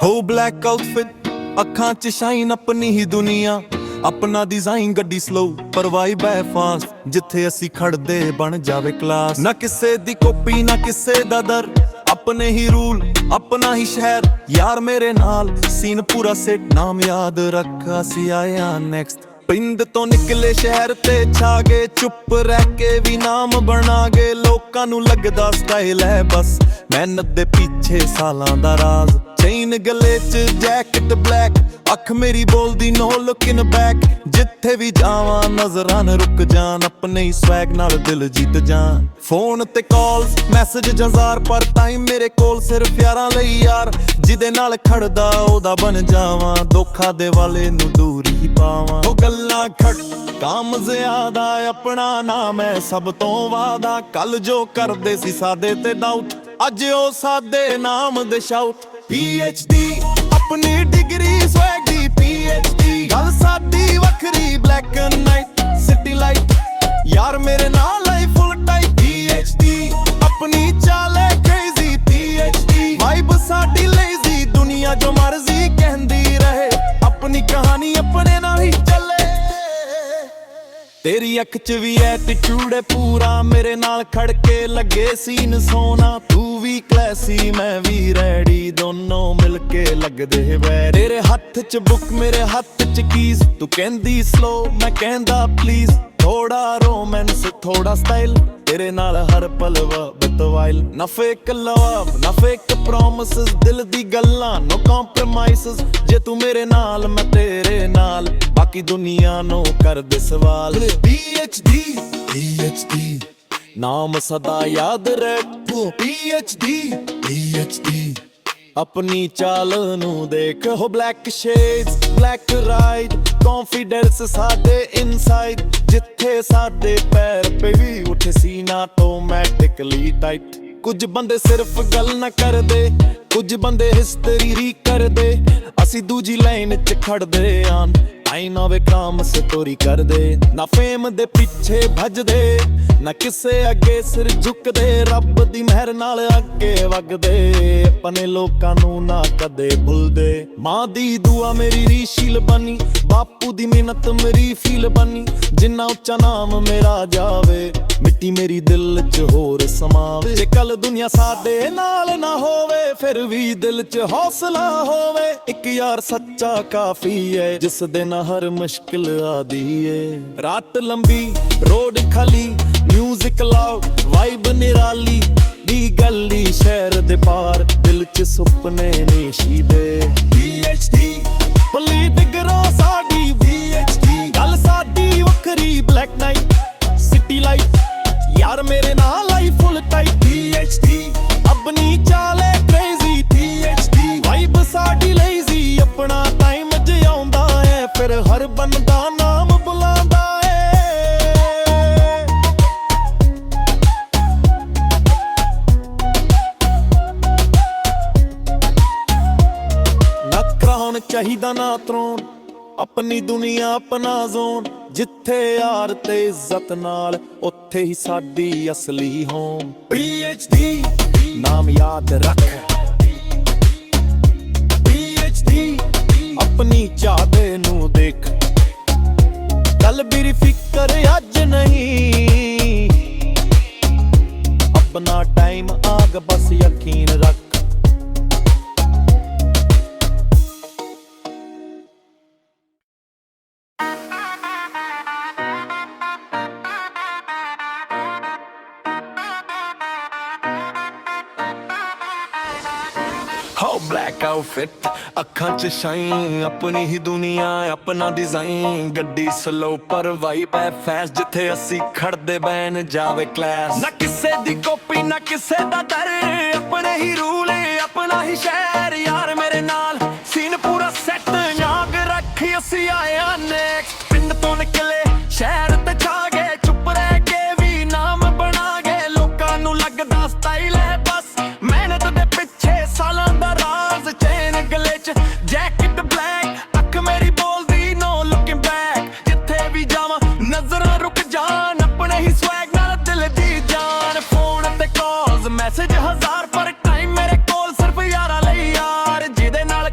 ਹੋ black outfit ਅੱਖਾਂ 'ਚ ਸ਼ਾਈਨ ਆਪਣੀ ਹੀ ਦੁਨੀਆ ਆਪਣਾ ਡਿਜ਼ਾਈਨ ਗੱਡੀ ਸਲੋ ਪਰ ਵਾਈਬ ਹੈ ਫਾਸਟ ਜਿੱਥੇ ਅਸੀਂ ਖੜਦੇ ਬਣ ਜਾਵੇ ਕਲਾਸ ਨਾ ਕਿਸੇ ਦੀ ਕਾਪੀ ਨਾ ਕਿਸੇ ਦਾ ਦਰ ਆਪਣੇ ਹੀ ਰੂਲ ਆਪਣਾ ਹੀ ਸ਼ਹਿਰ ਯਾਰ ਮੇਰੇ ਨਾਲ ਸੀਨ ਪੂਰਾ ਸੈਟ ਨਾਮ ਯਾਦ ਰੱਖ ਅਸੀਂ ਆਏ ਆ ਨੈਕਸਟ ਪਿੰਡ ਤੋਂ ਨਿਕਲੇ ਸ਼ਹਿਰ ਤੇ ਛਾ ਗਏ ਚੁੱਪ ਰਹਿ ਕੇ ਵੀ ਨਾਮ ਬਣਾ ਗਏ ਲੋਕਾਂ ਨੂੰ ਲੱਗਦਾ ਸਟਾਈਲ ਹੈ ਬਸ ਮਿਹਨਤ ਦੇ ਪਿੱਛੇ ਸਾਲਾਂ ਦਾ ਰਾਜ਼ ਚੇਨ ਗਲੇ 'ਚ ਜੈਕਟ ਬਲੈਕ ਅੱਖ ਮੇਰੀ ਬੋਲਦੀ ਨੋ ਲੁਕਿੰਗ ਬੈਕ ਜਿੱਥੇ ਵੀ ਜਾਵਾਂ ਨਜ਼ਰਾਂ ਨਾ ਰੁਕ ਜਾਣ ਆਪਣੇ ਹੀ ਸਵੈਗ ਨਾਲ ਦਿਲ ਜਿੱਤ ਜਾਣ ਫੋਨ ਤੇ ਕਾਲਸ ਮੈਸੇਜ ਹਜ਼ਾਰ ਪਰ ਟਾਈਮ ਮੇਰੇ ਕੋਲ ਸਿਰਫ ਯਾਰਾਂ ਲਈ ਯਾਰ ਜਿਹਦੇ ਨਾਲ ਖੜਦਾ ਉਹਦਾ ਬਣ ਜਾਵਾਂ ਦੋਖਾ ਦੇ ਵਾਲੇ ਨੂੰ ਦੂਰ ਹੀ ਪਾਵਾਂ ਉਹ ਗੱਲਾਂ ਖੜ ਕੰਮ ਜ਼ਿਆਦਾ ਆਪਣਾ ਨਾਮ ਹੈ ਸਭ ਤੋਂ ਵਾਦਾ ਕੱਲ ਜੋ ਕਰਦੇ ਸੀ ਸਾਦੇ ਤੇ ਡਾਊਟ ਅੱਜ ਉਹ ਸਾਦੇ ਨਾਮ ਦੇ ਸ਼ਾਊਟ PhD ਆਪਣੀ ਡਿਗਰੀ ਸਵੈਗ ਦੀ PhD ਗੱਲ ਸਾਡੀ ਵੱਖਰੀ black and night city light ਯਾਰ ਮੇਰੇ ਨਾਲ ਆਈ ਫੁੱਲ ਟਾਈਪ PhD ਆਪਣੀ ਚਾਲੇ ਕ੍ਰੇਜ਼ੀ PhD ਵਾਈਬ ਸਾਡੀ ਲੇਜ਼ੀ ਦੁਨੀਆ ਜੋ ਮਰਜ਼ੀ ਕਹਿੰਦੀ ਰਹੇ ਆਪਣੀ ਕਹਾਣੀ ਆਪਣੇ ਨਾਲ ਹੀ ਚੱਲੇ ਤੇਰੀ ਅੱਖ 'ਚ ਵੀ ਐਟੀਟਿਊਡ ਹੈ ਪੂਰਾ ਮੇਰੇ ਨਾਲ ਖੜ ਕੇ ਲੱਗੇ ਸੀਨ ਸੋਨਾ ਤੂੰ ਵੀ ਕਲਾਸੀ ਮੈਂ ਵੀ ਰੈਡੀ ਦੋਨੋਂ ਮਿਲ ਕੇ ਲੱਗਦੇ ਵੈ ਤੇਰੇ ਹੱਥ 'ਚ ਬੁੱਕ ਮੇਰੇ ਹੱਥ 'ਚ ਕੀਜ਼ ਤੂੰ ਕਹਿੰਦੀ ਸਲੋ ਮੈਂ ਕਹਿੰਦਾ ਪਲੀਜ਼ ਥੋੜਾ ਰੋਮਾਂਸ ਥੋੜਾ ਸਟਾਈਲ ਤੇਰੇ ਨਾਲ ਹਰ ਪਲ ਬਤਵਾਈਲ ਨਾ ਫੇਕ ਲਵ ਨਾ ਫੇਕ ਪ੍ਰੋਮਿਸਸ ਦਿਲ ਦੀ ਗੱਲਾਂ ਨੋ ਕੰਪਰੋਮਾਈਜ਼ਸ ਜੇ ਤੂੰ ਮੇਰੇ ਨਾਲ ਮੈਂ ਤੇਰੇ ਨਾਲ ਬਾਕੀ ਦੁਨੀਆ ਨੂੰ ਕਰਦੇ ਸਵਾਲ PhD ਨਾਮ ਸਦਾ ਯਾਦ ਰੱਖ PhD ਆਪਣੀ ਚਾਲ ਨੂੰ ਦੇਖ ਹੋ black shades black ride confidence ਸਾਡੇ ਇਨਸਾਈਡ ਜਿੱਥੇ ਸਾਡੇ ਪੈਰ ਪੇ ਵੀ ਉੱਠੇ ਸੀਨਾ ਆਟੋਮੈਟਿਕਲੀ ਟਾਈਟ ਕੁਝ ਬੰਦੇ ਸਿਰਫ ਗੱਲ ਨਾ ਕਰਦੇ ਕੁਝ ਬੰਦੇ ਹਿਸਟਰੀ ਰੀ ਕਰਦੇ ਅਸੀਂ ਦੂਜੀ ਲਾਈਨ 'ਚ ਖੜਦੇ ਆਂ ਆਈ ਨਵੇਂ ਕੰਮ ਸਟੋਰੀ ਕਰਦੇ ਨਾ ਫੇਮ ਦੇ ਪਿੱਛੇ ਭੱਜਦੇ ਨਾ ਕਿਸੇ ਅੱਗੇ ਸਿਰ ਝੁਕਦੇ ਰੱਬ ਦੀ ਮਿਹਰ ਨਾਲ ਅੱਗੇ ਵਗਦੇ ਆਪਣੇ ਲੋਕਾਂ ਨੂੰ ਨਾ ਕਦੇ ਭੁੱਲਦੇ ਮਾਂ ਦੀ ਦੁਆ ਮੇਰੀ ਰੀਸ਼ੀਲ ਬਣੀ ਬਾਪੂ ਦੀ ਮਿਹਨਤ ਮੇਰੀ ਫੀਲ ਬਣੀ ਜਿੰਨਾ ਉੱਚਾ ਨਾਮ ਮੇਰਾ ਜਾਵੇ ਮਿੱਟੀ ਮੇਰੀ ਦਿਲ 'ਚ ਹੋਰ ਸਮਾਵੇ ਜੇ ਕੱਲ ਦੁਨੀਆ ਸਾਡੇ ਨਾਲ ਨਾ ਹੋਵੇ ਫਿਰ ਵੀ ਦਿਲ 'ਚ ਹੌਸਲਾ ਹੋਵੇ ਇੱਕ ਯਾਰ ਸੱਚਾ ਕਾਫੀ ਹੈ ਜਿਸ ਦੇ ਨਾਲ ਹਰ ਮੁਸ਼ਕਿਲ ਆਦੀ ਏ ਰਾਤ ਲੰਬੀ ਰੋਡ ਖਾਲੀ ਮਿਊਜ਼ਿਕ ਲਾਊਡ ਵਾਈਬ ਨਿਰਾਲੀ ਦੀ ਗਲੀ ਸ਼ਹਿਰ ਦੇ ਪਾਰ ਦਿਲ 'ਚ ਸੁਪਨੇ ਨੇਸ਼ੀਦੇ PhD ਪਲੀਤ ਗਰੋ ਸਾਡੀ PhD ਗੱਲ ਸਾਡੀ ਵੱਖਰੀ ਬਲੈਕ ਨਾਈਟ ਸਿਟੀ ਲਾਈਟ ਯਾਰ ਮੇਰੇ ਨਾਲ ਆਈ ਫੁੱਲ ਟਾਈਪ PhD ਆਪਣੀ ਚਾਲੇ ਕ੍ਰੇਜ਼ੀ PhD ਵਾਈਬ ਸਾਡੀ ਲੇਜ਼ੀ ਆਪਣਾ ਟਾਈਮ ਜਿਉਂਦਾ ਹੈ ਫਿਰ ਹਰ ਬੰਦਾ ਨਾਮ ਬੁਲਾਉਂਦਾ ਚਾਹੀਦਾ ਨਾ ਤਰੋਣ ਆਪਣੀ ਦੁਨੀਆ ਆਪਣਾ ਜ਼ੋਨ ਜਿੱਥੇ ਯਾਰ ਤੇ ਇੱਜ਼ਤ ਨਾਲ ਉੱਥੇ ਹੀ ਸਾਡੀ ਅਸਲੀ ਹੋਮ PhD ਨਾਮ ਯਾਦ ਰੱਖ PhD ਆਪਣੀ ਚਾਹਦੇ ਨੂੰ ਦੇਖ ਕੱਲ ਮੇਰੀ ਫਿਕਰ ਅੱਜ ਨਹੀਂ ਆਪਣਾ ਟਾਈਮ ਆਗ ਬਸ ਯਕੀਨ ਰੱਖ ਹੋ ਬਲੈਕ ਆਊਟਫਿਟ ਅੱਖਾਂ 'ਚ ਸ਼ਾਈਨ ਆਪਣੀ ਹੀ ਦੁਨੀਆ ਆਪਣਾ ਡਿਜ਼ਾਈਨ ਗੱਡੀ ਸਲੋ ਪਰ ਵਾਈਬ ਹੈ ਫਾਸਟ ਜਿੱਥੇ ਅਸੀਂ ਖੜਦੇ ਬੈਨ ਜਾਵੇ ਕਲਾਸ ਨਾ ਕਿਸੇ ਦੀ ਕਾਪੀ ਨਾ ਕਿਸੇ ਦਾ ਦਰ ਆਪਣੇ ਹੀ ਰੂਲ ਆਪਣਾ ਹੀ ਸ਼ਹਿਰ ਯਾਰ ਮੇਰੇ ਨਾਲ ਸੀਨ ਪੂਰਾ ਸੈਟ ਯਾਦ ਰੱਖ ਅਸੀਂ ਆਏ ਆ ਨੈਕਸਟ ਪਿੰਡ ਤੋਂ ਨਿਕਲੇ ਸ਼ਹਿਰ ਤੇ ਛਾ ਗਏ ਚੁੱਪ ਰਹਿ ਕੇ ਵੀ ਨਾਮ ਬਣਾ ਗਏ ਲੋਕਾਂ ਨੂੰ ਲੱਗਦਾ ਸਟਾਈਲ ਹੈ ਬਸ ਮਿਹਨਤ ਦੇ ਪਿੱਛੇ ਸਾਲਾਂ ਦਾ ਰਾਜ਼ ਚੇਨ ਗਲੇ 'ਚ ਜੈਕਟ ਬਲੈਕ ਅੱਖ ਮੇਰੀ ਬੋਲਦੀ ਨੋ ਲੁਕਿੰਗ ਬੈਕ ਜਿੱਥੇ ਵੀ ਜਾਵਾਂ ਨਜ਼ਰਾਂ ਰੁਕ ਜਾਣ ਆਪਣੇ ਹੀ ਸਵੈਗ ਨਾਲ ਦਿਲ ਦੀ ਜਾਨ ਫੋਨ ਤੇ ਕਾਲਸ ਮੈਸੇਜ ਹਜ਼ਾਰ ਪਰ ਟਾਈਮ ਮੇਰੇ ਕੋਲ ਸਿਰਫ ਯਾਰਾਂ ਲਈ ਯਾਰ ਜਿਹਦੇ ਨਾਲ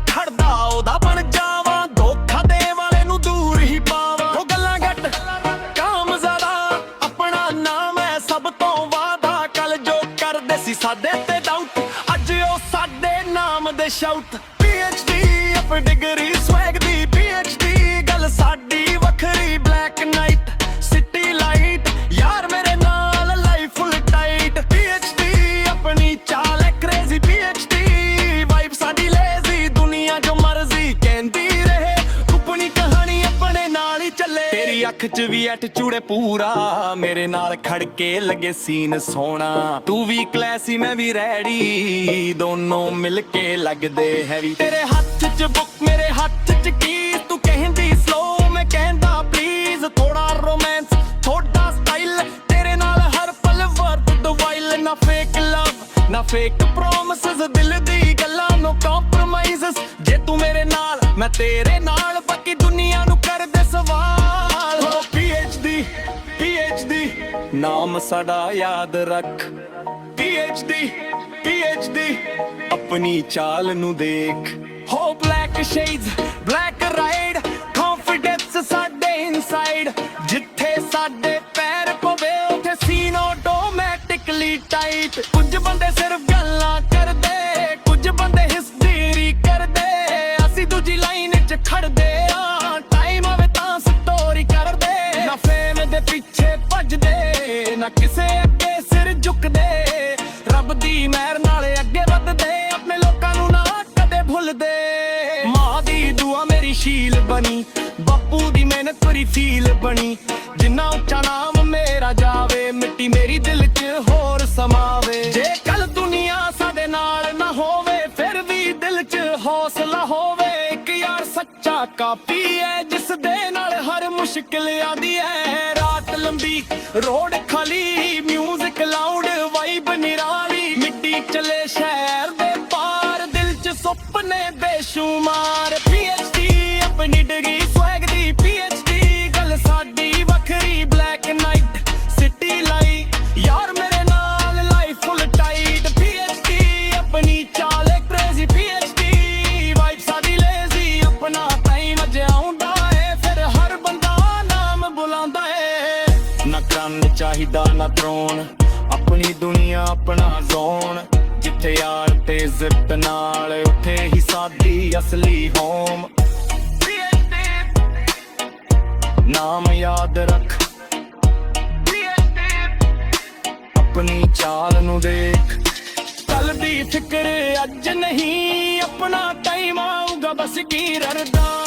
shout PhD up degree swag ਦੀ PhD ਗੱਲ ਸਾਡੀ ਵੱਖਰੀ ਬਲੈਕ ਨਾਈਟ ਸਿਟੀ ਲਾਈਟ ਯਾਰ ਮੇਰੇ ਨਾਲ ਲਾਈਫ ਫੁੱਲ ਟਾਈਟ PhD ਆਪਣੀ ਚਾਲ ਹੈ ਕ੍ਰੇਜ਼ੀ PhD ਵਾਈਬ ਸਾਡੀ ਲੇਜ਼ੀ ਦੁਨੀਆ ਜੋ ਮਰਜ਼ੀ ਕਹਿੰਦੀ ਰਹੇ ਆਪਣੀ ਕਹਾਣੀ ਆਪਣੇ ਨਾਲ ਹੀ ਚੱਲੇ ਤੇਰੀ ਅੱਖ 'ਚ ਵੀ ਐਟੀਟਿਊਡ ਹੈ ਪੂਰਾ ਮੇਰੇ ਨਾਲ ਖੜ ਕੇ ਲੱਗੇ ਸੀਨ ਸੋਹਣਾ ਤੂੰ ਵੀ ਕਲਾਸੀ ਮੈਂ ਵੀ ਰੈਡੀ ਦੋਨੋਂ ਮਿਲ ਕੇ ਲੱਗਦੇ ਹੈਵੀ ਤੇਰੇ ਹੱਥ 'ਚ ਬੁੱਕ ਮੇਰੇ ਹੱਥ 'ਚ ਕੀਜ਼ ਤੂੰ ਕਹਿੰਦੀ ਸਲੋ ਮੈਂ ਕਹਿੰਦਾ ਪਲੀਜ਼ ਥੋੜਾ ਰੋਮਾਂਸ ਥੋੜਾ ਸਟਾਈਲ ਤੇਰੇ ਨਾਲ ਹਰ ਪਲ ਵਰਤ ਦ ਵਾਈਲ ਨਾ ਫੇਕ ਲਵ ਨਾ ਫੇਕ ਪ੍ਰੋਮਿਸਸ ਦਿਲ ਦੀ ਗੱਲਾਂ ਨੋ ਕੰਪਰੋਮਾਈਜ਼ਸ ਜੇ ਤੂੰ ਮੇਰੇ ਨਾਲ ਮੈਂ ਤੇਰੇ ਨਾਲ ਬਾਕੀ ਦੁਨੀਆ ਨੂੰ ਕਰਦੇ ਸਵਾਲ ਹੋ PhD ਨਾਮ ਸਾਡਾ ਯਾਦ ਰੱਖ PhD ਆਪਣੀ ਚਾਲ ਨੂੰ ਦੇਖ ਹੋ black shades black ride confidence ਸਾਡੇ ਇਨਸਾਈਡ ਜਿੱਥੇ ਸਾਡੇ ਪੈਰ ਪਵੇ ਉੱਥੇ ਸੀਨ ਆਟੋਮੈਟਿਕਲੀ ਟਾਈਟ ਕੁਝ ਬੰਦੇ ਸਿਰਫ ਗੱਲਾਂ ਕਰਦੇ ਕੁਝ ਬੰਦੇ ਹਿਸਟਰੀ ਕਰਦੇ ਅਸੀਂ ਦੂਜੀ ਲਾਈਨ 'ਚ ਖੜਦੇ ਆ ਟਾਈਮ ਆਵੇ ਤਾਂ ਸਟੋਰੀ ਕਰਦੇ ਨਾ ਫੇਮ ਦੇ ਪਿੱਛੇ ਭੱਜਦੇ ਨਾ ਕਿਸੇ ਅੱਗੇ ਸਿਰ ਝੁਕਦੇ ਰੱਬ ਦੀ ਮਿਹਰ ਨਾਲ ਅੱਗੇ ਵੱਧਦੇ ਆਪਣੇ ਲੋਕਾਂ ਨੂੰ ਨਾ ਕਦੇ ਭੁੱਲਦੇ ਮਾਂ ਦੀ ਦੁਆ ਮੇਰੀ ਸ਼ੀਲ ਬਣੀ ਬਾਪੂ ਦੀ ਮਿਹਨਤ ਭਰੀ ਫੀਲ ਬਣੀ ਜਿੰਨਾ ਉੱਚਾ ਨਾਮ ਮੇਰਾ ਜਾਵੇ ਮਿੱਟੀ ਮੇਰੀ ਦਿਲ 'ਚ ਹੋਰ ਸਮਾਵੇ ਜੇ ਕੱਲ ਦੁਨੀਆ ਸਾਡੇ ਨਾਲ ਨਾ ਹੋਵੇ ਫਿਰ ਵੀ ਦਿਲ 'ਚ ਹੌਸਲਾ ਹੋਵੇ ਇੱਕ ਯਾਰ ਸੱਚਾ ਕਾਫੀ ਹੈ ਜਿਸ ਦੇ ਨਾਲ ਹਰ ਮੁਸ਼ਕਿਲ ਆਉਂਦੀ ਹੈ ਰਾਤ ਲੰਬੀ ਰੋਡ ਖਾਲੀ ਮਿਊਜ਼ਿਕ ਲਾਊਡ ਵਾਈਬ ਨਿਰਾਲੀ ਮਿੱਟੀ ਚਲੇ ਸ਼ਹਿਰ ਦੇ ਪਾਰ ਦਿਲ 'ਚ ਸੁਪਨੇ ਬੇਸ਼ੁਮਾਰ PhD ਆਪਣੀ ਡਿਗਰੀ ਸਵੈਗ ਦੀ PhD ਗੱਲ ਸਾਡੀ ਵੱਖਰੀ ਬਲੈਕ ਨਾਈਟ ਸਿਟੀ ਲਾਈ ਯਾਰ ਮੇਰੇ ਨਾਲ ਲਾਈਫ ਫੁੱਲ ਟਾਈਟ PhD ਆਪਣੀ ਚਾਲ ਹੈ ਕ੍ਰੇਜ਼ੀ PhD ਵਾਈਬ ਸਾਡੀ ਲੇਜ਼ੀ ਆਪਣਾ ਟਾਈਮ ਅਜੇ ਆਉਂਦਾ ਏ ਫਿਰ ਹਰ ਬੰਦਾ ਨਾਮ ਬੁਲਾਉਂਦਾ ਏ ਨਾ ਕੰਨ ਚਾਹੀਦਾ ਨਾ ਥਰੋਨ ਆਪਣੀ ਦੁਨੀਆ ਆਪਣਾ ਜ਼ੋਨ ਜਿੱਥੇ ਯਾਰ ਤੇ ਇੱਜ਼ਤ ਨਾਲ ਉੱਥੇ ਹੀ ਸਾਡੀ ਅਸਲੀ ਹੋਮ ਨਾਮ ਯਾਦ ਰੱਖ ਆਪਣੀ ਚਾਲ ਨੂੰ ਦੇਖ ਕੱਲ ਦੀ ਫਿਕਰ ਅੱਜ ਨਹੀਂ ਆਪਣਾ ਟਾਈਮ ਆਊਗਾ ਬਸ ਕੀ ਰਰਦਾ